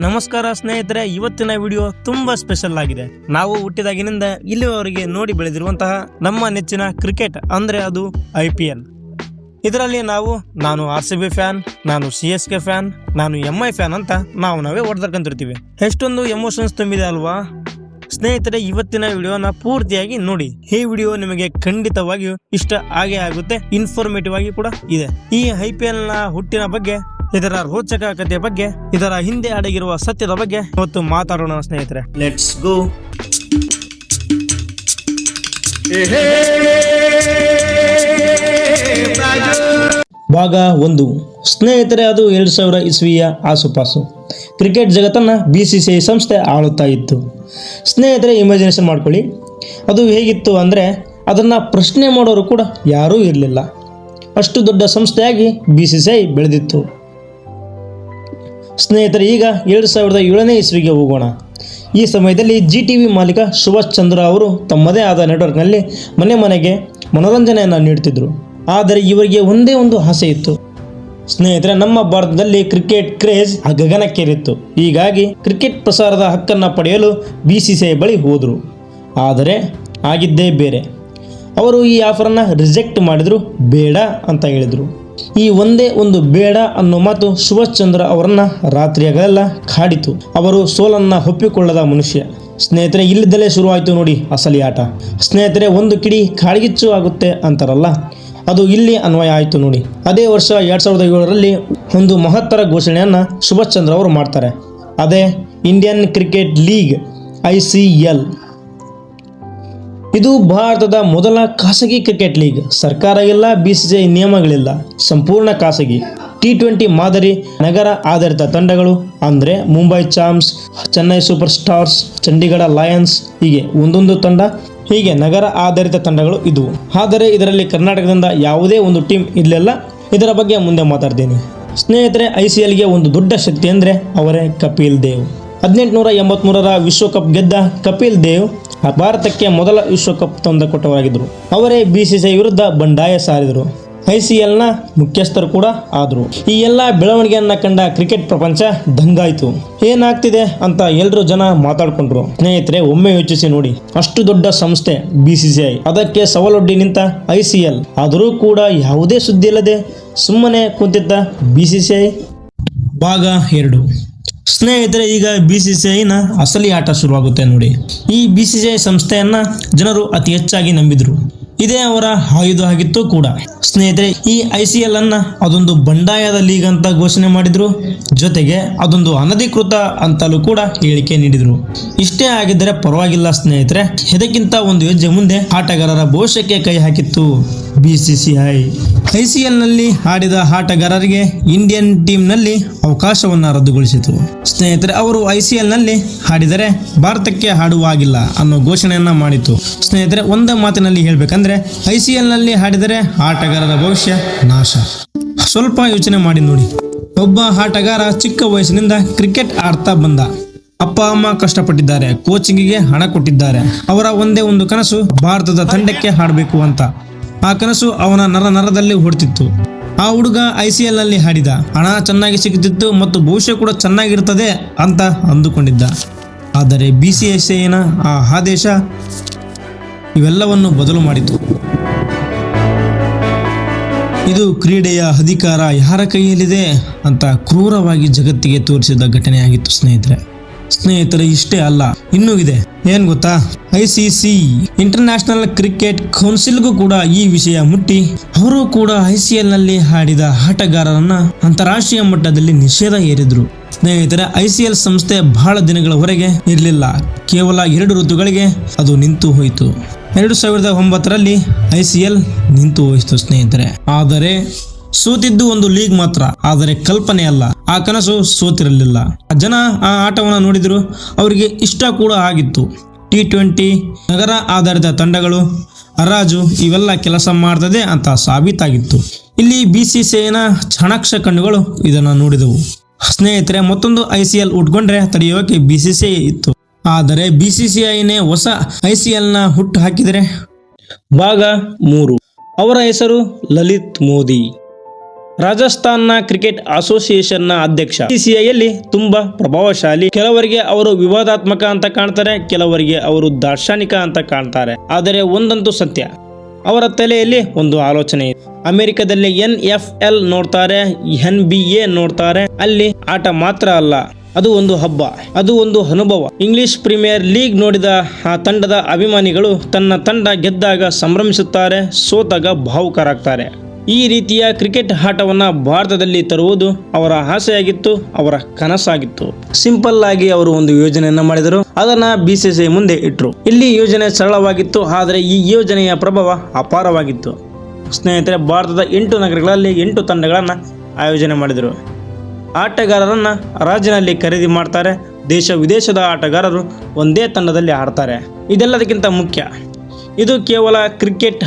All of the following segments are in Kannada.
ನಮಸ್ಕಾರ ಸ್ನೇಹಿತರೆ, ಇವತ್ತಿನ ವಿಡಿಯೋ ತುಂಬಾ ಸ್ಪೆಷಲ್ ಆಗಿದೆ. ನಾವು ಹುಟ್ಟಿದಾಗಿನಿಂದ ಇಲ್ಲಿವರೆಗೆ ನೋಡಿ ಬೆಳೆದಿರುವಂತಹ ನಮ್ಮ ನೆಚ್ಚಿನ ಕ್ರಿಕೆಟ್ ಅಂದ್ರೆ ಅದು IPL. ಇದರಲ್ಲಿ ನಾನು RCB ಫ್ಯಾನ್, ನಾನು CSK ಫ್ಯಾನ್, ನಾನು MI ಫ್ಯಾನ್ ಅಂತ ನಾವೇ ಹೊಡೆದರ್ಕೊಂತಿರ್ತೀವಿ. ಎಷ್ಟೊಂದು ಎಮೋಷನ್ಸ್ ತುಂಬಿದೆ ಅಲ್ವಾ ಸ್ನೇಹಿತರೆ. ಇವತ್ತಿನ ವಿಡಿಯೋನ ಪೂರ್ತಿಯಾಗಿ ನೋಡಿ. ಈ ವಿಡಿಯೋ ನಿಮಗೆ ಖಂಡಿತವಾಗಿಯೂ ಇಷ್ಟ ಆಗೇ ಆಗುತ್ತೆ. ಇನ್ಫಾರ್ಮೇಟಿವ್ ಆಗಿ ಕೂಡ ಇದೆ. ಈ IPL ನ ಹುಟ್ಟಿನ ಬಗ್ಗೆ, ಇದರ ರೋಚಕ ಕಥೆಯ ಬಗ್ಗೆ, ಇದರ ಹಿಂದೆ ಅಡಗಿರುವ ಸತ್ಯದ ಬಗ್ಗೆ ಇವತ್ತು ಮಾತಾಡೋಣ ಸ್ನೇಹಿತರೆ. Let's go. ಭಾಗ 1. ಸ್ನೇಹಿತರೆ, ಅದು 2000 ಇಸ್ವಿಯ ಆಸುಪಾಸು. ಕ್ರಿಕೆಟ್ ಜಗತ್ತನ್ನು BCCI ಸಂಸ್ಥೆ ಆಳುತ್ತಾ ಇತ್ತು. ಸ್ನೇಹಿತರೆ, ಇಮ್ಯಾಜಿನೇಷನ್ ಮಾಡ್ಕೊಳ್ಳಿ, ಅದು ಹೇಗಿತ್ತು ಅಂದರೆ ಅದನ್ನು ಪ್ರಶ್ನೆ ಮಾಡೋರು ಕೂಡ ಯಾರೂ ಇರಲಿಲ್ಲ. ಅಷ್ಟು ದೊಡ್ಡ ಸಂಸ್ಥೆಯಾಗಿ BCCI ಬೆಳೆದಿತ್ತು. ಸ್ನೇಹಿತರೆ, ಈಗ 2007ನೇ ಇಸ್ವಿಗೆ ಹೋಗೋಣ. ಈ ಸಮಯದಲ್ಲಿ GTV ಮಾಲೀಕ ಸುಭಾಷ್ ಚಂದ್ರ ಅವರು ತಮ್ಮದೇ ಆದ ನೆಟ್ವರ್ಕ್ನಲ್ಲಿ ಮನೆ ಮನೆಗೆ ಮನೋರಂಜನೆಯನ್ನು ನೀಡುತ್ತಿದ್ದರು. ಆದರೆ ಇವರಿಗೆ ಒಂದೇ ಒಂದು ಆಸೆ ಇತ್ತು ಸ್ನೇಹಿತರೆ. ನಮ್ಮ ಭಾರತದಲ್ಲಿ ಕ್ರಿಕೆಟ್ ಕ್ರೇಜ್ ಗಗನಕ್ಕೇರಿತ್ತು. ಹೀಗಾಗಿ ಕ್ರಿಕೆಟ್ ಪ್ರಸಾರದ ಹಕ್ಕನ್ನು ಪಡೆಯಲು BCCI ಬಳಿ ಹೋದರು. ಆದರೆ ಆಗಿದ್ದೇ ಬೇರೆ. ಅವರು ಈ ಆಫರನ್ನು ರಿಜೆಕ್ಟ್ ಮಾಡಿದರು, ಬೇಡ ಅಂತ ಹೇಳಿದರು. ಈ ಒಂದೇ ಒಂದು ಬೇಡ ಅನ್ನೋ ಮಾತು ಸುಭಾಷ್ ಚಂದ್ರ ಅವರನ್ನು ರಾತ್ರಿ ಹಗಲೆಲ್ಲ ಕಾಡಿತು. ಅವರು ಸೋಲನ್ನು ಒಪ್ಪಿಕೊಳ್ಳದ ಮನುಷ್ಯ. ಸ್ನೇಹಿತರೆ, ಇಲ್ಲಿದ್ದಲೇ ಶುರುವಾಯಿತು ನೋಡಿ ಅಸಲಿ ಆಟ. ಸ್ನೇಹಿತರೆ, ಒಂದು ಕಿಡಿ ಕಾಡ್ಗಿಚ್ಚು ಆಗುತ್ತೆ ಅಂತಾರಲ್ಲ, ಅದು ಇಲ್ಲಿ ಅನ್ವಯ ಆಯಿತು ನೋಡಿ. ಅದೇ ವರ್ಷ 2007ರಲ್ಲಿ ಒಂದು ಮಹತ್ತರ ಘೋಷಣೆಯನ್ನು ಸುಭಾಷ್ ಚಂದ್ರ ಅವರು ಮಾಡ್ತಾರೆ. ಅದೇ ಇಂಡಿಯನ್ ಕ್ರಿಕೆಟ್ ಲೀಗ್, ICL. ಇದು ಭಾರತದ ಮೊದಲ ಖಾಸಗಿ ಕ್ರಿಕೆಟ್ ಲೀಗ್. ಸರ್ಕಾರ ಇಲ್ಲ, BCCI ನಿಯಮಗಳಿಲ್ಲ, ಸಂಪೂರ್ಣ ಖಾಸಗಿ. T20 ಮಾದರಿ ನಗರ ಆಧಾರಿತ ತಂಡಗಳು ಅಂದರೆ Mumbai champs, Chennai super stars, Chandigarh Lions, ಹೀಗೆ ಒಂದೊಂದು ತಂಡ, ಹೀಗೆ ನಗರ ಆಧಾರಿತ ತಂಡಗಳು ಇದ್ವು. ಆದರೆ ಇದರಲ್ಲಿ ಕರ್ನಾಟಕದಿಂದ ಯಾವುದೇ ಒಂದು ಟೀಮ್ ಇರಲಿಲ್ಲ. ಇದರ ಬಗ್ಗೆ ಮುಂದೆ ಮಾತಾಡ್ತೀನಿ ಸ್ನೇಹಿತರೆ. ICLಗೆ ಒಂದು ದೊಡ್ಡ ಶಕ್ತಿ ಅಂದರೆ ಅವರೇ ಕಪಿಲ್ ದೇವ್. 1883ರ ವಿಶ್ವಕಪ್ ಗೆದ್ದ ಕಪಿಲ್ ದೇವ್ ಭಾರತಕ್ಕೆ ಮೊದಲ ವಿಶ್ವಕಪ್ ತಂದುಕೊಟ್ಟವರಾಗಿದ್ದರು. ಅವರೇ BCCI ವಿರುದ್ಧ ಬಂಡಾಯ ಸಾರಿದರು. ICLನ ಮುಖ್ಯಸ್ಥರು ಕೂಡ ಆದರು. ಈ ಎಲ್ಲ ಬೆಳವಣಿಗೆಯನ್ನು ಕಂಡ ಕ್ರಿಕೆಟ್ ಪ್ರಪಂಚ ದಂಗಾಯಿತು. ಏನಾಗ್ತಿದೆ ಅಂತ ಎಲ್ಲರೂ ಜನ ಮಾತಾಡ್ಕೊಂಡ್ರು. ಸ್ನೇಹಿತರೆ, ಒಮ್ಮೆ ಯೋಚಿಸಿ ನೋಡಿ, ಅಷ್ಟು ದೊಡ್ಡ ಸಂಸ್ಥೆ BCCI, ಅದಕ್ಕೆ ಸವಾಲೊಡ್ಡಿ ನಿಂತ ICL, ಆದರೂ ಕೂಡ ಯಾವುದೇ ಸುದ್ದಿ ಇಲ್ಲದೆ ಸುಮ್ಮನೆ ಕುಂತಿದ್ದ BCCI. ಭಾಗ 2. ಸ್ನೇಹಿತರೆ, ಈಗ BCCIನ ಅಸಲಿ ಆಟ ಶುರುವಾಗುತ್ತೆ ನೋಡಿ. ಈ BCCI ಸಂಸ್ಥೆಯನ್ನ ಜನರು ಅತಿ ಹೆಚ್ಚಾಗಿ ನಂಬಿದ್ರು. ಇದೇ ಅವರ ಆಯುಧ ಆಗಿತ್ತು ಕೂಡ. ಸ್ನೇಹಿತರೆ, ಈ ICL ಅನ್ನ ಅದೊಂದು ಬಂಡಾಯದ ಲೀಗ್ ಅಂತ ಘೋಷಣೆ ಮಾಡಿದ್ರು. ಜೊತೆಗೆ ಅದೊಂದು ಅನಧಿಕೃತ ಅಂತಲೂ ಕೂಡ ಹೇಳಿಕೆ ನೀಡಿದ್ರು. ಇಷ್ಟೇ ಆಗಿದ್ದರೆ ಪರವಾಗಿಲ್ಲ ಸ್ನೇಹಿತರೆ, ಇದಕ್ಕಿಂತ ಒಂದು ಹೆಜ್ಜೆ ಮುಂದೆ ಆಟಗಾರರ ಭವಿಷ್ಯಕ್ಕೆ ಕೈ ಹಾಕಿತ್ತು BCCI. ICLನಲ್ಲಿ ಆಡಿದ ಆಟಗಾರರಿಗೆ ಇಂಡಿಯನ್ ಟೀಮ್ನಲ್ಲಿ ಅವಕಾಶವನ್ನು ರದ್ದುಗೊಳಿಸಿತು. ಸ್ನೇಹಿತರೆ, ಅವರು ICLನಲ್ಲಿ ಆಡಿದರೆ ಭಾರತಕ್ಕೆ ಆಡುವ ಹಾಗಿಲ್ಲ ಅನ್ನೋ ಘೋಷಣೆಯನ್ನ ಮಾಡಿತು. ಸ್ನೇಹಿತರೆ, ಒಂದೇ ಮಾತಿನಲ್ಲಿ ಹೇಳ್ಬೇಕಂದ್ರೆ ICLನಲ್ಲಿ ಆಡಿದರೆ ಆಟಗಾರರ ಭವಿಷ್ಯ ನಾಶ. ಸ್ವಲ್ಪ ಯೋಚನೆ ಮಾಡಿ ನೋಡಿ, ಒಬ್ಬ ಆಟಗಾರ ಚಿಕ್ಕ ವಯಸ್ಸಿನಿಂದ ಕ್ರಿಕೆಟ್ ಆಡ್ತಾ ಬಂದ. ಅಪ್ಪ ಅಮ್ಮ ಕಷ್ಟಪಟ್ಟಿದ್ದಾರೆ, ಕೋಚಿಂಗಿಗೆ ಹಣ ಕೊಟ್ಟಿದ್ದಾರೆ. ಅವರ ಒಂದೇ ಒಂದು ಕನಸು ಭಾರತದ ತಂಡಕ್ಕೆ ಆಡಬೇಕು ಅಂತ. ಆ ಕನಸು ಅವನ ನರದಲ್ಲಿ ಹೊಡ್ತಿತ್ತು. ಆ ಹುಡುಗ ICLನಲ್ಲಿ ಆಡಿದ, ಹಣ ಚೆನ್ನಾಗಿ ಸಿಗುತ್ತಿತ್ತು ಮತ್ತು ಭವಿಷ್ಯ ಕೂಡ ಚೆನ್ನಾಗಿರ್ತದೆ ಅಂತ ಅಂದುಕೊಂಡಿದ್ದ. ಆದರೆ BCCIನ ಆ ಆದೇಶ ಇವೆಲ್ಲವನ್ನು ಬದಲು ಮಾಡಿತು. ಇದು ಕ್ರೀಡೆಯ ಅಧಿಕಾರ ಯಾರ ಕೈಯಲ್ಲಿದೆ ಅಂತ ಕ್ರೂರವಾಗಿ ಜಗತ್ತಿಗೆ ತೋರಿಸಿದ ಘಟನೆಯಾಗಿತ್ತು ಸ್ನೇಹಿತರೆ, ಇಷ್ಟೇ ಅಲ್ಲ, ಇನ್ನೂ ಇದೆ. ಏನ್ ಗೊತ್ತಾ? ICC, ಇಂಟರ್ನ್ಯಾಷನಲ್ ಕ್ರಿಕೆಟ್ ಕೌನ್ಸಿಲ್ಗೂ ಕೂಡ ಈ ವಿಷಯ ಮುಟ್ಟಿ ಅವರು ಕೂಡ ICLನಲ್ಲಿ ಆಡಿದ ಆಟಗಾರರನ್ನ ಅಂತಾರಾಷ್ಟ್ರೀಯ ಮಟ್ಟದಲ್ಲಿ ನಿಷೇಧ ಹೇರಿದ್ರು. ಸ್ನೇಹಿತರೆ, ICL ಸಂಸ್ಥೆ ಬಹಳ ದಿನಗಳವರೆಗೆ ಇರಲಿಲ್ಲ. ಕೇವಲ 2 ಋತುಗಳಿಗೆ ಅದು ನಿಂತು ಹೋಯಿತು. 2009ರಲ್ಲಿ ICL ನಿಂತು ಹೋಯಿತು ಸ್ನೇಹಿತರೆ. ಆದರೆ ಸೋತಿದ್ದು ಒಂದು ಲೀಗ್ ಮಾತ್ರ, ಆದರೆ ಕಲ್ಪನೆ ಅಲ್ಲ. ಆ ಕನಸು ಸೋತಿರಲಿಲ್ಲ. ಜನ ಆ ಆಟವನ್ನು ನೋಡಿದ್ರು, ಅವರಿಗೆ ಇಷ್ಟ ಕೂಡ ಆಗಿತ್ತು. T20 ನಗರ ಆಧಾರಿತ ತಂಡಗಳು, ಹರಾಜು ಇವೆಲ್ಲ ಕೆಲಸ ಮಾಡ್ತದೆ ಅಂತ ಸಾಬೀತಾಗಿತ್ತು. ಇಲ್ಲಿ BCCIನ ಚಾಣಾಕ್ಷ ಕಣ್ಣುಗಳು ಇದನ್ನು ನೋಡಿದವು. ಸ್ನೇಹಿತರೆ, ಮತ್ತೊಂದು ICL ಉಟ್ಕೊಂಡ್ರೆ ತಡೆಯೋಕೆ BCCI ಇತ್ತು. ಆದರೆ BCCIನೇ ಹೊಸ ICLನ ಹುಟ್ಟು ಹಾಕಿದರೆ. ಭಾಗ 3. ಅವರ ಹೆಸರು ಲಲಿತ್ ಮೋದಿ. ರಾಜಸ್ಥಾನ್ನ ಕ್ರಿಕೆಟ್ ಅಸೋಸಿಯೇಷನ್ನ ಅಧ್ಯಕ್ಷ. BCCIಯಲ್ಲಿ ತುಂಬಾ ಪ್ರಭಾವಶಾಲಿ. ಕೆಲವರಿಗೆ ಅವರು ವಿವಾದಾತ್ಮಕ ಅಂತ ಕಾಣ್ತಾರೆ, ಕೆಲವರಿಗೆ ಅವರು ದಾರ್ಶನಿಕ ಅಂತ ಕಾಣ್ತಾರೆ. ಆದರೆ ಒಂದಂತೂ ಸತ್ಯ, ಅವರ ತಲೆಯಲ್ಲಿ ಒಂದು ಆಲೋಚನೆ ಇದೆ. ಅಮೆರಿಕದಲ್ಲಿ NFL ನೋಡ್ತಾರೆ, NBA ನೋಡ್ತಾರೆ. ಅಲ್ಲಿ ಆಟ ಮಾತ್ರ ಅಲ್ಲ, ಅದು ಒಂದು ಹಬ್ಬ, ಅದು ಒಂದು ಅನುಭವ. ಇಂಗ್ಲಿಷ್ ಪ್ರೀಮಿಯರ್ ಲೀಗ್ ನೋಡಿದ ಆ ತಂಡದ ಅಭಿಮಾನಿಗಳು ತನ್ನ ತಂಡ ಗೆದ್ದಾಗ ಸಂಭ್ರಮಿಸುತ್ತಾರೆ, ಸೋತಾಗ ಭಾವುಕರಾಗ್ತಾರೆ. ಈ ರೀತಿಯ ಕ್ರಿಕೆಟ್ ಆಟವನ್ನ ಭಾರತದಲ್ಲಿ ತರುವುದು ಅವರ ಆಸೆಯಾಗಿತ್ತು, ಅವರ ಕನಸಾಗಿತ್ತು. ಸಿಂಪಲ್ ಆಗಿ ಅವರು ಒಂದು ಯೋಜನೆಯನ್ನ ಮಾಡಿದರು, ಅದನ್ನ BCCI ಮುಂದೆ ಇಟ್ಟರು. ಇಲ್ಲಿ ಯೋಜನೆ ಸರಳವಾಗಿತ್ತು, ಆದರೆ ಈ ಯೋಜನೆಯ ಪ್ರಭಾವ ಅಪಾರವಾಗಿತ್ತು. ಸ್ನೇಹಿತರೆ, ಭಾರತದ 8 ನಗರಗಳಲ್ಲಿ 8 ತಂಡಗಳನ್ನು ಆಯೋಜನೆ ಮಾಡಿದರು. ಆಟಗಾರರನ್ನ ರಾಜ್ಯದಲ್ಲಿ ಖರೀದಿ ಮಾಡ್ತಾರೆ. ದೇಶ ವಿದೇಶದ ಆಟಗಾರರು ಒಂದೇ ತಂಡದಲ್ಲಿ ಆಡ್ತಾರೆ. ಇದೆಲ್ಲದಕ್ಕಿಂತ ಮುಖ್ಯ, ಇದು ಕೇವಲ ಕ್ರಿಕೆಟ್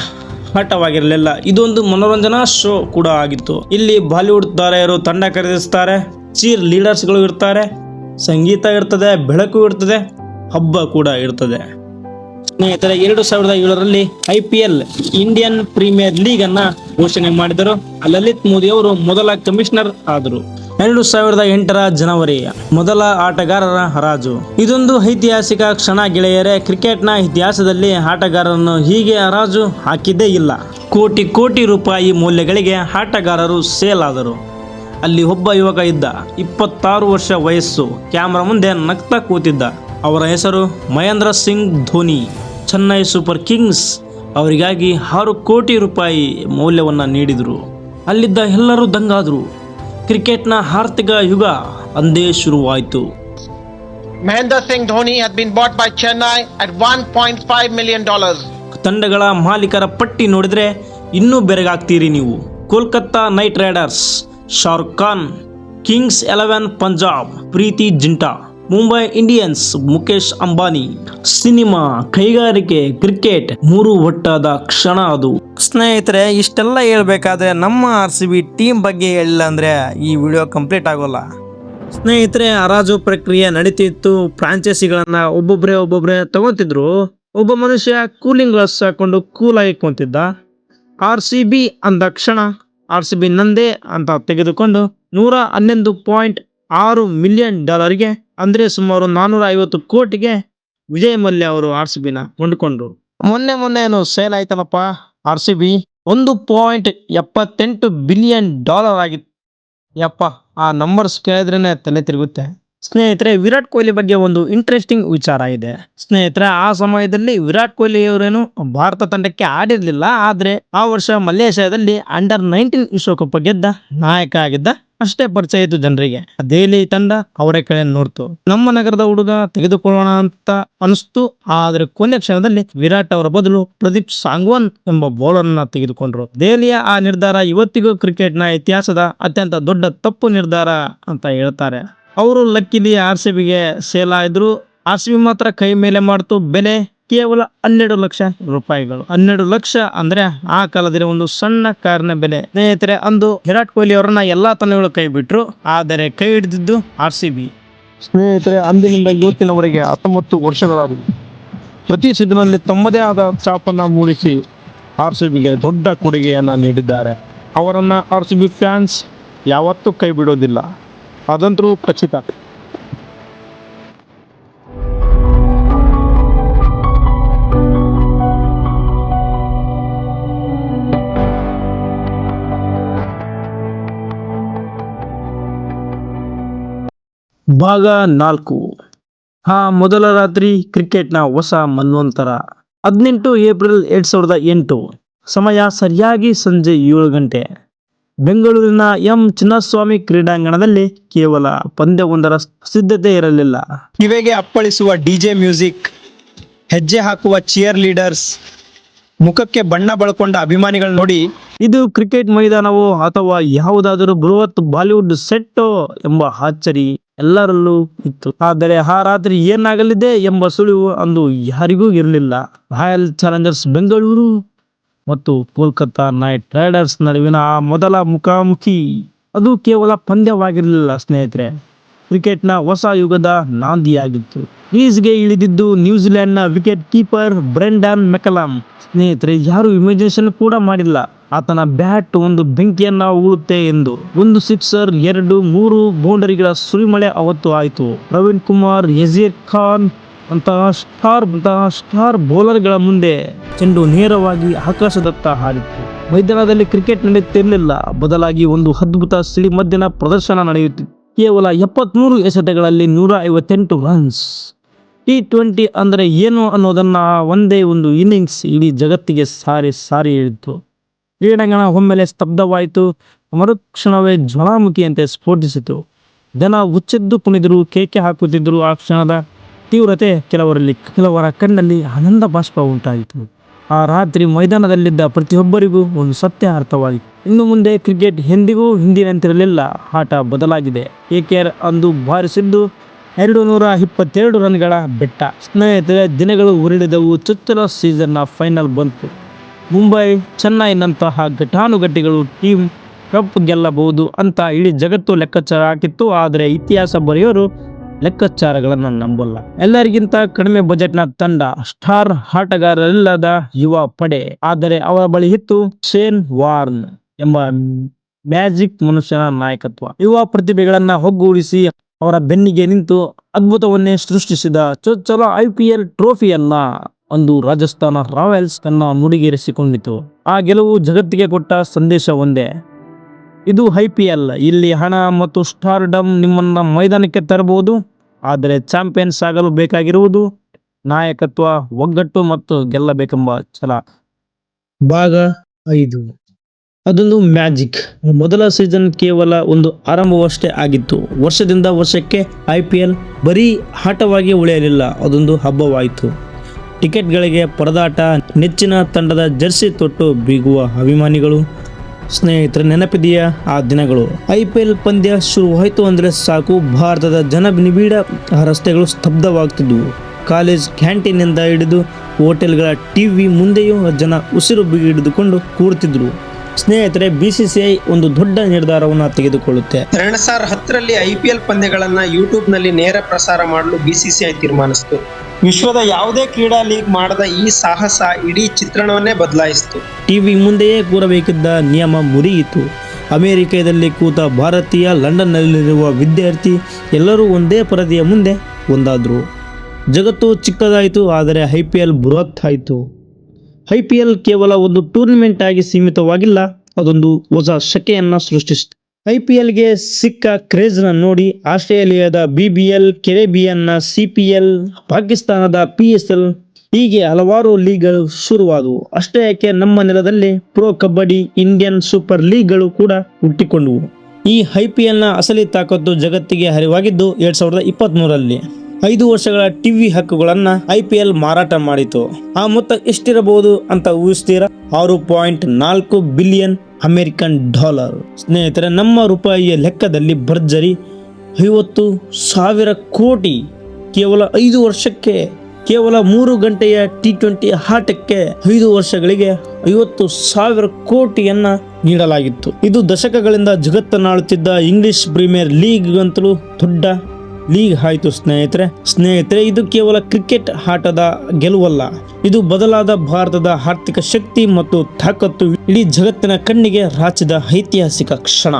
ಆಟವಾಗಿರಲಿಲ್ಲ, ಇದೊಂದು ಮನೋರಂಜನಾ ಶೋ ಕೂಡ ಆಗಿತ್ತು. ಇಲ್ಲಿ ಬಾಲಿವುಡ್ ತಾರೆಯರು ತಂಡ ಖರೀದಿಸ್ತಾರೆ, ಚೀರ್ ಲೀಡರ್ಸ್ಗಳು ಇರ್ತಾರೆ, ಸಂಗೀತ ಇರ್ತದೆ, ಬೆಳಕು ಇರ್ತದೆ, ಹಬ್ಬ ಕೂಡ ಇರ್ತದೆ. ಸ್ನೇಹಿತರೆ, 2007ರಲ್ಲಿ IPL ಇಂಡಿಯನ್ ಪ್ರೀಮಿಯರ್ ಲೀಗ್ ಅನ್ನ ಘೋಷಣೆ ಮಾಡಿದರು. ಲಲಿತ್ ಮೋದಿ ಅವರು ಮೊದಲ ಕಮಿಷನರ್ ಆದರು. 2008ರ ಜನವರಿ ಮೊದಲ ಆಟಗಾರರ ಹರಾಜು. ಇದೊಂದು ಐತಿಹಾಸಿಕ ಕ್ಷಣ ಗೆಳೆಯರೇ. ಕ್ರಿಕೆಟ್ನ ಇತಿಹಾಸದಲ್ಲಿ ಆಟಗಾರರನ್ನು ಹೀಗೆ ಹರಾಜು ಹಾಕಿದ್ದೇ ಇಲ್ಲ. ಕೋಟಿ ಕೋಟಿ ರೂಪಾಯಿ ಮೌಲ್ಯಗಳಿಗೆ ಆಟಗಾರರು ಸೇಲ್ ಆದರು. ಅಲ್ಲಿ ಒಬ್ಬ ಯುವಕ ಇದ್ದ, 26 ವರ್ಷ ವಯಸ್ಸು, ಕ್ಯಾಮ್ರಾ ಮುಂದೆ ನಗ್ತಾ ಕೂತಿದ್ದ. ಅವರ ಹೆಸರು ಮಹೇಂದ್ರ ಸಿಂಗ್ ಧೋನಿ. ಚೆನ್ನೈ ಸೂಪರ್ ಕಿಂಗ್ಸ್ ಅವರಿಗಾಗಿ 6 ಕೋಟಿ ರೂಪಾಯಿ ಮೌಲ್ಯವನ್ನು ನೀಡಿದರು. ಅಲ್ಲಿದ್ದ ಎಲ್ಲರೂ ದಂಗಾದರು. ಕ್ರಿಕೆಟ್ನ ಆರ್ಥಿಕ ಯುಗ ಅಂದೇ ಶುರುವಾಯಿತು. Mahendra Singh Dhoni has been bought by Chennai at $1.5 million. ತಂಡಗಳ ಮಾಲೀಕರ ಪಟ್ಟಿ ನೋಡಿದ್ರೆ ಇನ್ನೂ ಬೆರಗಾಗ್ತೀರಿ ನೀವು. Kolkata Knight Riders Shahrukh Khan, Kings 11 Punjab Preity Zinta, Mumbai Indians Mukesh Ambani. Cinema, ಕೈಗಾರಿಕೆ, ಕ್ರಿಕೆಟ್ 3 ಒಟ್ಟಾದ ಕ್ಷಣ ಅದು. ಸ್ನೇಹಿತರೆ, ಇಷ್ಟೆಲ್ಲ ಹೇಳ್ಬೇಕಾದ್ರೆ ನಮ್ಮ RCB ಟೀಮ್ ಬಗ್ಗೆ ಹೇಳಿಲ್ಲ ಅಂದ್ರೆ ಈ ವಿಡಿಯೋ ಕಂಪ್ಲೀಟ್ ಆಗೋಲ್ಲ. ಸ್ನೇಹಿತರೆ, ಹರಾಜು ಪ್ರಕ್ರಿಯೆ ನಡೀತಿತ್ತು. ಫ್ರಾಂಚೈಸಿಗಳನ್ನ ಒಬ್ಬೊಬ್ರೆ ತಗೋತಿದ್ರು. ಒಬ್ಬ ಮನುಷ್ಯ ಕೂಲಿಂಗ್ ಗ್ಲಾಸ್ ಹಾಕೊಂಡು ಕೂಲಾಗಿ ಕುಂತಿದ್ದ. RCB ಅಂದ ಕ್ಷಣ RCB ನಂದೇ ಅಂತ ತೆಗೆದುಕೊಂಡು $111.6 ಮಿಲಿಯನ್ ಅಂದ್ರೆ ಸುಮಾರು 450 ಕೋಟಿಗೆ ವಿಜಯ್ ಮಲ್ಯ ಅವರು RCBನ ಕೊಂಡುಕೊಂಡ್ರು. ಮೊನ್ನೆ ಏನು ಸೇಲ್ ಆಯ್ತಲ್ಲಪ್ಪ RCB, $1.78 ಬಿಲಿಯನ್ ಆಗಿತ್ತು. ಯಪ್ಪ, ಆ ನಂಬರ್ಸ್ ಕೇಳಿದ್ರೇನೆ ತಲೆ ತಿರುಗುತ್ತೆ. ಸ್ನೇಹಿತರೆ, ವಿರಾಟ್ ಕೊಹ್ಲಿ ಬಗ್ಗೆ ಒಂದು ಇಂಟ್ರೆಸ್ಟಿಂಗ್ ವಿಚಾರ ಇದೆ. ಸ್ನೇಹಿತರೆ, ಆ ಸಮಯದಲ್ಲಿ ವಿರಾಟ್ ಕೊಹ್ಲಿ ಅವರೇನು ಭಾರತ ತಂಡಕ್ಕೆ ಆಡಿರ್ಲಿಲ್ಲ. ಆದ್ರೆ ಆ ವರ್ಷ ಮಲೇಷ್ಯಾದಲ್ಲಿ ಅಂಡರ್-19 ವಿಶ್ವಕಪ್ ಗೆದ್ದ ನಾಯಕ ಆಗಿದ್ದ, ಅಷ್ಟೇ ಪರಿಚಯ ಇತ್ತು ಜನರಿಗೆ. ದೆಹಲಿ ತಂಡ ಅವರೇ ಕಡೆ ನೋಡ್ತು. ನಮ್ಮ ನಗರದ ಹುಡುಗ ತೆಗೆದುಕೊಳ್ಳೋಣ ಅಂತ ಅನಿಸ್ತು. ಆದ್ರೆ ಕೊನೆ ಕ್ಷಣದಲ್ಲಿ ವಿರಾಟ್ ಅವರ ಬದಲು ಪ್ರದೀಪ್ ಸಾಂಗ್ವಾನ್ ಎಂಬ ಬೌಲರ್ ನ ತೆಗೆದುಕೊಂಡ್ರು. ದೆಹಲಿಯ ಆ ನಿರ್ಧಾರ ಇವತ್ತಿಗೂ ಕ್ರಿಕೆಟ್ ನ ಇತಿಹಾಸದ ಅತ್ಯಂತ ದೊಡ್ಡ ತಪ್ಪು ನಿರ್ಧಾರ ಅಂತ ಹೇಳ್ತಾರೆ. ಅವರು ಲಕ್ಕಿಲಿ RCBಗೆ ಸೇಲ್ ಆದ್ರು. RCB ಮಾತ್ರ ಕೈ ಮೇಲೆ ಮಾಡ್ತು. ಬೆಲೆ ಕೇವಲ 12 ಲಕ್ಷ ರೂಪಾಯಿಗಳು. 12 ಲಕ್ಷ ಅಂದ್ರೆ ಆ ಕಾಲದಲ್ಲಿ ಒಂದು ಸಣ್ಣ ಕಾರಿನ ಬೆಲೆ. ಸ್ನೇಹಿತರೆ, ಅಂದು ವಿರಾಟ್ ಕೊಹ್ಲಿ ಅವರನ್ನ ಎಲ್ಲಾ ತಂಡಗಳು ಕೈ ಬಿಟ್ರು, ಆದರೆ ಕೈ ಹಿಡಿದಿದ್ದು RCB. ಸ್ನೇಹಿತರೆ, ಅಂದಿನಿಂದ ಇವತ್ತಿನವರೆಗೆ 19 ವರ್ಷಗಳಾದವು. ಪ್ರತಿ ಸೀಸನ್ನಲ್ಲಿ ತಮ್ಮದೇ ಆದ ಛಾಪನ್ನ ಮೂಡಿಸಿ RCBಗೆ ದೊಡ್ಡ ಕೊಡುಗೆಯನ್ನ ನೀಡಿದ್ದಾರೆ. ಅವರನ್ನ RCB ಫ್ಯಾನ್ಸ್ ಯಾವತ್ತೂ ಕೈ ಬಿಡೋದಿಲ್ಲ, ಅದಂತೂ ಖಚಿತ. ಭಾಗ 4. ಆ ಮೊದಲ ರಾತ್ರಿ, ಕ್ರಿಕೆಟ್ನ ಹೊಸ ಮನ್ವಂತರ. 18 ಏಪ್ರಿಲ್ 2008. ಸಮಯ ಸರಿಯಾಗಿ ಸಂಜೆ 7 ಗಂಟೆ. ಬೆಂಗಳೂರಿನ ಚಿನ್ನಸ್ವಾಮಿ ಕ್ರೀಡಾಂಗಣದಲ್ಲಿ ಕೇವಲ ಪಂದ್ಯವೊಂದರ ಸಿದ್ಧತೆ ಇರಲಿಲ್ಲ. ಕಿವಿಗೆ ಅಪ್ಪಳಿಸುವ DJ ಮ್ಯೂಸಿಕ್, ಹೆಜ್ಜೆ ಹಾಕುವ ಚಿಯರ್ ಲೀಡರ್ಸ್, ಮುಖಕ್ಕೆ ಬಣ್ಣ ಬಳಕೊಂಡ ಅಭಿಮಾನಿಗಳು ನೋಡಿ ಇದು ಕ್ರಿಕೆಟ್ ಮೈದಾನವೋ ಅಥವಾ ಯಾವುದಾದರೂ ಬೃಹತ್ ಬಾಲಿವುಡ್ ಸೆಟ್ಟೋ ಎಂಬ ಅಚ್ಚರಿ ಎಲ್ಲರಲ್ಲೂ ಇತ್ತು. ಆದರೆ ಆ ರಾತ್ರಿ ಏನಾಗಲಿದೆ ಎಂಬ ಸುಳಿವು ಅಂದು ಯಾರಿಗೂ ಇರಲಿಲ್ಲ. ರಾಯಲ್ ಚಾಲೆಂಜರ್ಸ್ ಬೆಂಗಳೂರು ಮತ್ತು ಕೋಲ್ಕತ್ತಾ ನೈಟ್ ರೈಡರ್ಸ್ ನಡುವಿನ ಆ ಮೊದಲ ಮುಖಾಮುಖಿ ಅದು ಕೇವಲ ಪಂದ್ಯವಾಗಿರಲಿಲ್ಲ ಸ್ನೇಹಿತರೆ, ಕ್ರಿಕೆಟ್ನ ಹೊಸ ಯುಗದ ನಾಂದಿಯಾಗಿತ್ತು. ಕ್ರೀಸ್ಗೆ ಇಳಿದಿದ್ದು ನ್ಯೂಜಿಲೆಂಡ್ನ ವಿಕೆಟ್ ಕೀಪರ್ ಬ್ರೆಂಡನ್ ಮೆಕಲಮ್. ಸ್ನೇಹಿತರೆ, ಯಾರು ಇಮ್ಯಾಜಿನೇಷನ್ ಕೂಡ ಮಾಡಿಲ್ಲ ಆತನ ಬ್ಯಾಟ್ ಒಂದು ಬೆಂಕಿಯನ್ನ ಉಳುತ್ತೆ ಎಂದು. ಒಂದು ಸಿಕ್ಸರ್, 2-3 ಬೌಂಡರಿಗಳ ಸುರಿಮಳೆ ಅವತ್ತು ಆಯಿತು. ಪ್ರವೀಣ್ ಕುಮಾರ್, ಯಜೀರ್ ಖಾನ್ ಅಂತಹ ಸ್ಟಾರ್ ಬೌಲರ್ಗಳ ಮುಂದೆ ಚೆಂಡು ನೇರವಾಗಿ ಆಕಾಶದತ್ತ ಹಾರಿತ್ತು. ಮೈದಾನದಲ್ಲಿ ಕ್ರಿಕೆಟ್ ನಡೆಯುತ್ತಿರಲಿಲ್ಲ, ಬದಲಾಗಿ ಒಂದು ಅದ್ಭುತ ಸಿಡಿಮದ್ದಿನ ಪ್ರದರ್ಶನ ನಡೆಯುತ್ತಿತ್ತು. ಕೇವಲ 73 ಎಸೆತಗಳಲ್ಲಿ 158 ರನ್ಸ್. T20 ಅಂದರೆ ಏನು ಅನ್ನೋದನ್ನ ಒಂದೇ ಒಂದು ಇನ್ನಿಂಗ್ಸ್ ಇಡೀ ಜಗತ್ತಿಗೆ ಸಾರಿ ಹೇಳಿತ್ತು. ಕ್ರೀಡಾಂಗಣ ಒಮ್ಮೆಲೆ ಸ್ತಬ್ಧವಾಯಿತು. ಮರುಕ್ಷಣವೇ ಜ್ವಾಲಾಮುಖಿಯಂತೆ ಸ್ಫೋಟಿಸಿತು. ಜನ ಹುಚ್ಚೆದ್ದು ಕುಣಿದರು, ಕೇಕೆ ಹಾಕುತ್ತಿದ್ದರು. ಆ ಕ್ಷಣದ ತೀವ್ರತೆ ಕೆಲವರ ಕಣ್ಣಲ್ಲಿ ಆನಂದ ಬಾಷ್ಪ ಉಂಟಾಯಿತು. ಆ ರಾತ್ರಿ ಮೈದಾನದಲ್ಲಿದ್ದ ಪ್ರತಿಯೊಬ್ಬರಿಗೂ ಒಂದು ಸತ್ಯ ಅರ್ಥವಾಯಿತು. ಇನ್ನು ಮುಂದೆ ಕ್ರಿಕೆಟ್ ಎಂದಿಗೂ ಹಿಂದಿನಂತಿರಲಿಲ್ಲ. ಆಟ ಬದಲಾಗಿದೆ. KKR ಅಂದು ಬಾರಿಸಿದ್ದು 222 ರನ್ಗಳ ಬೆಟ್ಟ. ಸ್ನೇಹಿತರೆ, ದಿನಗಳು ಉರುಳಿದವು. ಚೊಚ್ಚಲ ಸೀಸನ್ನ ಫೈನಲ್ ಬಂತು. ಮುಂಬೈ, ಚೆನ್ನೈನಂತಹ ಘಟಾನುಘಟಿಗಳು ಟೀಮ್ ಕಪ್ ಗೆಲ್ಲಬಹುದು ಅಂತ ಇಡೀ ಜಗತ್ತು ಲೆಕ್ಕಾಚಾರ ಹಾಕಿತ್ತು. ಆದರೆ ಇತಿಹಾಸ ಬರೆಯೋರು ಲೆಕ್ಕಾಚಾರಗಳನ್ನು ನಂಬಲ್ಲ. ಎಲ್ಲರಿಗಿಂತ ಕಡಿಮೆ ಬಜೆಟ್ನ ತಂಡ, ಸ್ಟಾರ್ ಆಟಗಾರರಿಲ್ಲದ ಯುವ ಪಡೆ. ಆದರೆ ಅವರ ಬಳಿ ಇತ್ತು ಶೇನ್ ವಾರ್ನ್ ಎಂಬ ಮ್ಯಾಜಿಕ್ ಮನುಷ್ಯನ ನಾಯಕತ್ವ. ಯುವ ಪ್ರತಿಭೆಗಳನ್ನ ಒಗ್ಗೂಡಿಸಿ ಅವರ ಬೆನ್ನಿಗೆ ನಿಂತು ಅದ್ಭುತವನ್ನೇ ಸೃಷ್ಟಿಸಿದ ಚೊಚ್ಚಲ IPL ಟ್ರೋಫಿಯನ್ನ ಅಂದು ರಾಜಸ್ಥಾನ ರಾಯಲ್ಸ್ ತನ್ನ ಮುಡಿಗೇರಿಸಿಕೊಂಡಿತು. ಆ ಗೆಲುವು ಜಗತ್ತಿಗೆ ಕೊಟ್ಟ ಸಂದೇಶ ಒಂದೇ: ಇದು IPL. ಇಲ್ಲಿ ಹಣ ಮತ್ತು ಸ್ಟಾರ್ಡಮ್ ನಿಮ್ಮನ್ನ ಮೈದಾನಕ್ಕೆ ತರಬಹುದು, ಆದರೆ ಚಾಂಪಿಯನ್ಸ್ ಆಗಲು ಬೇಕಾಗಿರುವುದು ನಾಯಕತ್ವ, ಒಗ್ಗಟ್ಟು ಮತ್ತು ಗೆಲ್ಲಬೇಕೆಂಬ ಛಲ. ಭಾಗ 5. ಅದೊಂದು ಮ್ಯಾಜಿಕ್. ಮೊದಲ ಸೀಸನ್ ಕೇವಲ ಒಂದು ಆರಂಭವಷ್ಟೇ ಆಗಿತ್ತು. ವರ್ಷದಿಂದ ವರ್ಷಕ್ಕೆ IPL ಬರೀ ಆಟವಾಗಿ ಉಳಿಯಲಿಲ್ಲ, ಅದೊಂದು ಹಬ್ಬವಾಯಿತು. ಟಿಕೆಟ್ಗಳಿಗೆ ಪರದಾಟ, ನೆಚ್ಚಿನ ತಂಡದ ಜರ್ಸಿ ತೊಟ್ಟು ಬೀಗುವ ಅಭಿಮಾನಿಗಳು. ಸ್ನೇಹಿತರೆ, ನೆನಪಿದೆಯಾ ಆ ದಿನಗಳು? IPL ಪಂದ್ಯ ಶುರುವಾಯಿತು ಅಂದರೆ ಸಾಕು, ಭಾರತದ ಜನನಿಬಿಡ ರಸ್ತೆಗಳು ಸ್ತಬ್ಧವಾಗ್ತಿದ್ವು. ಕಾಲೇಜ್ ಕ್ಯಾಂಟೀನಿಂದ ಹಿಡಿದು ಹೋಟೆಲ್ಗಳ TV ಮುಂದೆಯೂ ಜನ ಉಸಿರು ಹಿಡಿದುಕೊಂಡು ಕೂಡ್ತಿದ್ರು. ಸ್ನೇಹಿತರೆ, BCCI ಒಂದು ದೊಡ್ಡ ನಿರ್ಧಾರವನ್ನು ತೆಗೆದುಕೊಳ್ಳುತ್ತೆ. 2010ರಲ್ಲಿ IPL ಪಂದ್ಯಗಳನ್ನ ಯೂಟ್ಯೂಬ್ನಲ್ಲಿ ನೇರ ಪ್ರಸಾರ ಮಾಡಲು BCCI ತೀರ್ಮಾನಿಸಿತು. ವಿಶ್ವದ ಯಾವುದೇ ಕ್ರೀಡಾ ಲೀಗ್ ಮಾಡದ ಈ ಸಾಹಸ ಇಡೀ ಚಿತ್ರಣವನ್ನೇ ಬದಲಾಯಿಸಿತು. TV ಮುಂದೆಯೇ ಕೂರಬೇಕಿದ್ದ ನಿಯಮ ಮುರಿಯಿತು. ಅಮೆರಿಕದಲ್ಲಿ ಕೂತ ಭಾರತೀಯ, ಲಂಡನ್ನಲ್ಲಿರುವ ವಿದ್ಯಾರ್ಥಿ ಎಲ್ಲರೂ ಒಂದೇ ಪರದೆಯ ಮುಂದೆ ಒಂದಾದ್ರು. ಜಗತ್ತು ಚಿಕ್ಕದಾಯಿತು, ಆದರೆ IPL ಬೃಹತ್ ಆಯಿತು. IPL ಕೇವಲ ಒಂದು ಟೂರ್ನಿಮೆಂಟ್ ಆಗಿ ಸೀಮಿತವಾಗಿಲ್ಲ, ಅದೊಂದು ಹೊಸ ಶಕೆಯನ್ನ ಸೃಷ್ಟಿಸಿತು. IPLಗೆ ಸಿಕ್ಕ ಕ್ರೇಜ್ನ ನೋಡಿ ಆಸ್ಟ್ರೇಲಿಯಾದ BBL, ಕೆರೆಬಿಯನ್ನ CPL, ಪಾಕಿಸ್ತಾನದ PSL, ಹೀಗೆ ಹಲವಾರು ಲೀಗ್ಗಳು ಶುರುವಾದವು. ಅಷ್ಟೇ ಯಾಕೆ, ನಮ್ಮ ನೆಲದಲ್ಲಿ ಪ್ರೊ ಕಬಡ್ಡಿ, ಇಂಡಿಯನ್ ಸೂಪರ್ ಲೀಗ್ಗಳು ಕೂಡ ಹುಟ್ಟಿಕೊಂಡವು. ಈ IPLನ ಅಸಲಿ ತಾಕತ್ತು ಜಗತ್ತಿಗೆ ಅರಿವಾಗಿದ್ದು 2023ರಲ್ಲಿ. 5 ವರ್ಷಗಳ TV ಹಕ್ಕುಗಳನ್ನ IPL ಮಾರಾಟ ಮಾಡಿತು. ಆ ಮೊತ್ತ ಎಷ್ಟಿರಬಹುದು ಅಂತ ಊಹಿಸ್ತೀರಾ? $6.4 ಬಿಲಿಯನ್ ಅಮೆರಿಕನ್ ಡಾಲರ್. ಸ್ನೇಹಿತರೆ, ನಮ್ಮ ರೂಪಾಯಿಯ ಲೆಕ್ಕದಲ್ಲಿ ಭರ್ಜರಿ 50,000 ಕೋಟಿ. ಕೇವಲ 5 ವರ್ಷಕ್ಕೆ, ಕೇವಲ 3 ಗಂಟೆಯ T20 ಆಟಕ್ಕೆ 5 ವರ್ಷಗಳಿಗೆ 50,000 ಕೋಟಿಯನ್ನ ನೀಡಲಾಗಿತ್ತು. ಇದು ದಶಕಗಳಿಂದ ಜಗತ್ತನ್ನಾಳುತ್ತಿದ್ದ ಇಂಗ್ಲಿಷ್ ಪ್ರೀಮಿಯರ್ ಲೀಗ್ಗಂತಲೂ ದೊಡ್ಡ ಲೀಗ್ ಆಯಿತು. ಸ್ನೇಹಿತರೆ, ಇದು ಕೇವಲ ಕ್ರಿಕೆಟ್ ಆಟದ ಗೆಲುವಲ್ಲ, ಇದು ಬದಲಾದ ಭಾರತದ ಆರ್ಥಿಕ ಶಕ್ತಿ ಮತ್ತು ತಾಕತ್ತು ಇಡೀ ಜಗತ್ತಿನ ಕಣ್ಣಿಗೆ ರಾಚಿದ ಐತಿಹಾಸಿಕ ಕ್ಷಣ.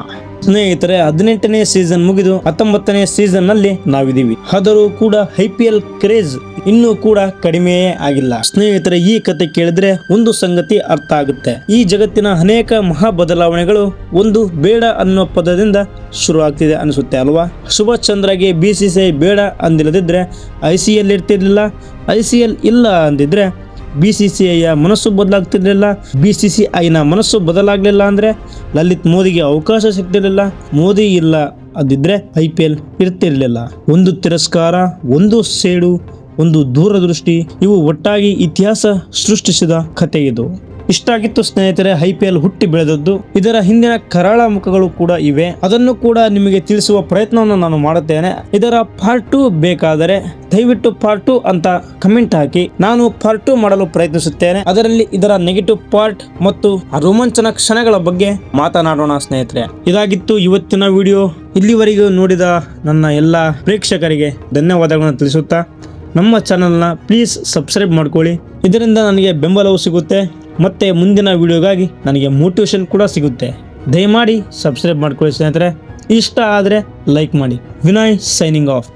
ಸ್ನೇಹಿತರೆ, 18ನೇ ಸೀಸನ್ ಮುಗಿದು 19ನೇ ಸೀಸನ್ ನಲ್ಲಿ ನಾವಿದ್ದೀವಿ. ಆದರೂ ಕೂಡ IPL ಕ್ರೇಜ್ ಇನ್ನೂ ಕೂಡ ಕಡಿಮೆಯೇ ಆಗಿಲ್ಲ. ಸ್ನೇಹಿತರೆ, ಈ ಕತೆ ಕೇಳಿದ್ರೆ ಒಂದು ಸಂಗತಿ ಅರ್ಥ ಆಗುತ್ತೆ. ಈ ಜಗತ್ತಿನ ಅನೇಕ ಮಹಾ ಬದಲಾವಣೆಗಳು ಒಂದು ಬೇಡ ಅನ್ನೋ ಪದದಿಂದ ಶುರು ಆಗ್ತಿದೆ ಅನಿಸುತ್ತೆ ಅಲ್ವಾ? ಸುಭಾಷ್ ಚಂದ್ರಗೆ BCCI ಬೇಡ ಅಂದಿಲ್ಲದಿದ್ರೆ ICL ಇರ್ತಿರ್ಲಿಲ್ಲ. ICL ಇಲ್ಲ ಅಂದಿದ್ರೆ BCCIಯ ಮನಸ್ಸು ಬದಲಾಗ್ತಿರ್ಲಿಲ್ಲ. BCCIನ ಮನಸ್ಸು ಬದಲಾಗ್ಲಿಲ್ಲ ಅಂದ್ರೆ ಲಲಿತ್ ಮೋದಿಗೆ ಅವಕಾಶ ಸಿಗ್ತಿರ್ಲಿಲ್ಲ. ಮೋದಿ ಇಲ್ಲ ಅಂದಿದ್ರೆ IPL ಇರ್ತಿರ್ಲಿಲ್ಲ. ಒಂದು ತಿರಸ್ಕಾರ, ಒಂದು ಸೇಡು, ಒಂದು ದೂರದೃಷ್ಟಿ, ಇವು ಒಟ್ಟಾಗಿ ಇತಿಹಾಸ ಸೃಷ್ಟಿಸಿದ ಕಥೆ ಇದು. ಇಷ್ಟಾಗಿತ್ತು ಸ್ನೇಹಿತರೆ IPL ಹುಟ್ಟಿ ಬೆಳೆದದ್ದು. ಇದರ ಹಿಂದಿನ ಕರಾಳ ಮುಖಗಳು ಕೂಡ ಇವೆ, ಅದನ್ನು ಕೂಡ ನಿಮಗೆ ತಿಳಿಸುವ ಪ್ರಯತ್ನವನ್ನು ನಾನು ಮಾಡುತ್ತೇನೆ. ಇದರ ಪಾರ್ಟ್ 2 ಬೇಕಾದರೆ ದಯವಿಟ್ಟು ಪಾರ್ಟ್ 2 ಅಂತ ಕಮೆಂಟ್ ಹಾಕಿ, ನಾನು ಪಾರ್ಟ್ 2 ಮಾಡಲು ಪ್ರಯತ್ನಿಸುತ್ತೇನೆ. ಅದರಲ್ಲಿ ಇದರ ನೆಗೆಟಿವ್ ಪಾರ್ಟ್ ಮತ್ತು ರೋಮಾಂಚನ ಕ್ಷಣಗಳ ಬಗ್ಗೆ ಮಾತನಾಡೋಣ ಸ್ನೇಹಿತರೆ. ಇದಾಗಿತ್ತು ಇವತ್ತಿನ ವಿಡಿಯೋ. ಇಲ್ಲಿವರೆಗೂ ನೋಡಿದ ನನ್ನ ಎಲ್ಲ ಪ್ರೇಕ್ಷಕರಿಗೆ ಧನ್ಯವಾದಗಳನ್ನು ತಿಳಿಸುತ್ತಾ, ನಮ್ಮ ಚಾನಲ್ನ ಪ್ಲೀಸ್ ಸಬ್ಸ್ಕ್ರೈಬ್ ಮಾಡ್ಕೊಳ್ಳಿ. ಇದರಿಂದ ನನಗೆ ಬೆಂಬಲವೂ ಸಿಗುತ್ತೆ. ಮತ್ತು ಮುಂದಿನ ವಿಡಿಯೋಗಾಗಿ ನನಗೆ ಮೋಟಿವೇಶನ್ ಕೂಡ ಸಿಗುತ್ತೆ. ದಯಮಾಡಿ ಸಬ್ಸ್ಕ್ರೈಬ್ ಮಾಡ್ಕೊಳ್ಳಿ ಸ್ನೇಹಿತರೆ. ಇಷ್ಟ ಆದರೆ ಲೈಕ್ ಮಾಡಿ. Vinay signing off.